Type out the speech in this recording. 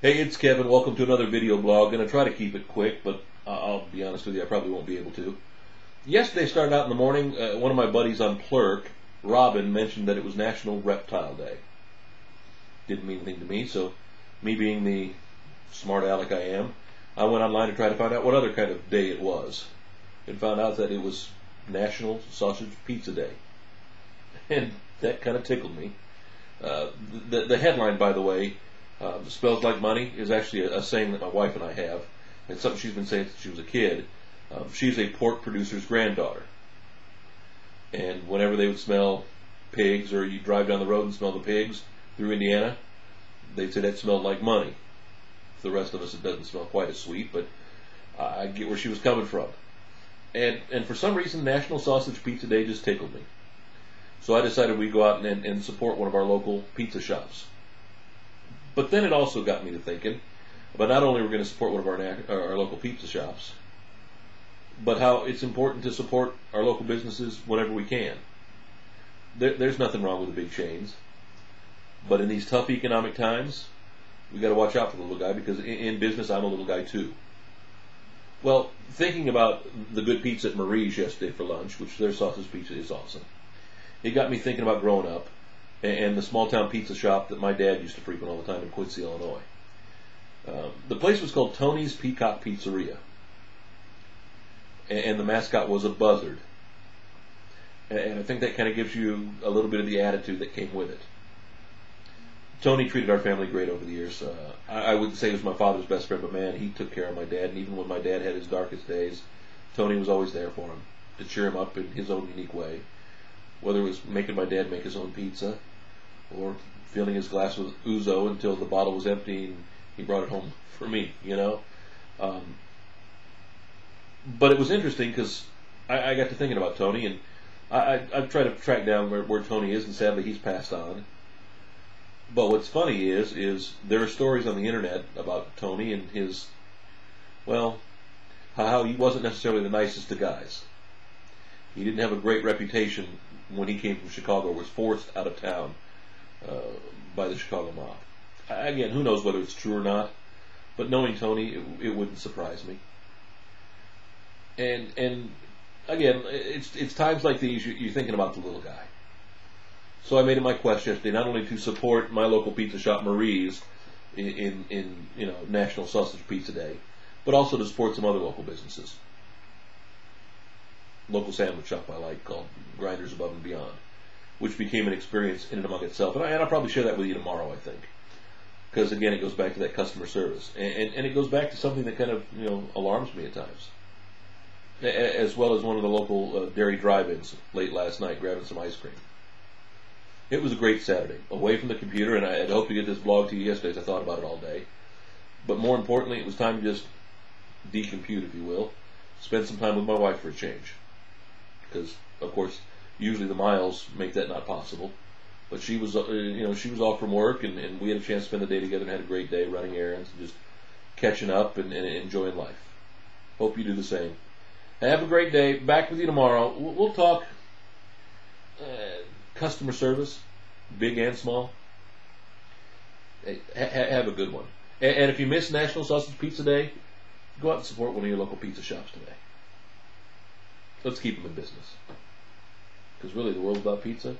Hey, it's Kevin. Welcome to another video blog. Going to try to keep it quick, but I'll be honest with you, I probably won't be able to. Yesterday started out in the morning. One of my buddies on Plurk, Robin, mentioned that it was National Reptile Day. Didn't mean anything to me, so me being the smart aleck I am, I went online to try to find out what other kind of day it was, and found out that it was National Sausage Pizza Day. And that kind of tickled me. The headline, by the way, "Smells like money," is actually a saying that my wife and I have. It's something she's been saying since she was a kid. She's a pork producer's granddaughter. And whenever they would smell pigs, or you drive down the road and smell the pigs through Indiana, they'd say that smelled like money. For the rest of us, it doesn't smell quite as sweet, but I get where she was coming from. And for some reason, National Sausage Pizza Day just tickled me. So I decided we'd go out and support one of our local pizza shops. But then it also got me to thinking about not only we're going to support one of our local pizza shops, but how it's important to support our local businesses whenever we can. There's nothing wrong with the big chains, but in these tough economic times, we got to watch out for the little guy, because in business I'm a little guy too. Well, thinking about the good pizza at Marie's yesterday for lunch, which their sausage pizza is awesome, it got me thinking about growing up and the small town pizza shop that my dad used to frequent all the time in Quincy, Illinois. The place was called Tony's Peacock Pizzeria, and the mascot was a buzzard. And I think that kind of gives you a little bit of the attitude that came with it. Tony treated our family great over the years. I wouldn't say he was my father's best friend, but man, he took care of my dad. And even when my dad had his darkest days, Tony was always there for him to cheer him up in his own unique way. Whether it was making my dad make his own pizza, or filling his glass with ouzo until the bottle was empty and he brought it home for me, you know. But it was interesting because I got to thinking about Tony, and I've tried to track down where Tony is, and sadly he's passed on. But what's funny is there are stories on the internet about Tony and his, well, how he wasn't necessarily the nicest of guys. He didn't have a great reputation when he came from Chicago, was forced out of town by the Chicago mob. Again, who knows whether it's true or not, but knowing Tony, it wouldn't surprise me. And again, it's times like these you're thinking about the little guy. So I made it my quest yesterday not only to support my local pizza shop, Marie's, in National Sausage Pizza Day, but also to support some other local businesses. Local sandwich shop I like called Grinders Above and Beyond, which became an experience in and among itself. And I'll probably share that with you tomorrow, I think. Because again, it goes back to that customer service. And it goes back to something that kind of, alarms me at times. As well as one of the local dairy drive-ins late last night, grabbing some ice cream. It was a great Saturday, away from the computer, and I had hoped to get this blog to you yesterday as I thought about it all day. But more importantly, it was time to just decompute, if you will. Spend some time with my wife for a change. Because, of course, usually the miles make that not possible. But she was, she was off from work, and we had a chance to spend the day together and had a great day running errands and just catching up and enjoying life. Hope you do the same. Have a great day. Back with you tomorrow. We'll talk customer service, big and small. Hey, have a good one. And if you miss National Sausage Pizza Day, go out and support one of your local pizza shops today. Let's keep them in business. Because really, the world's about pizza.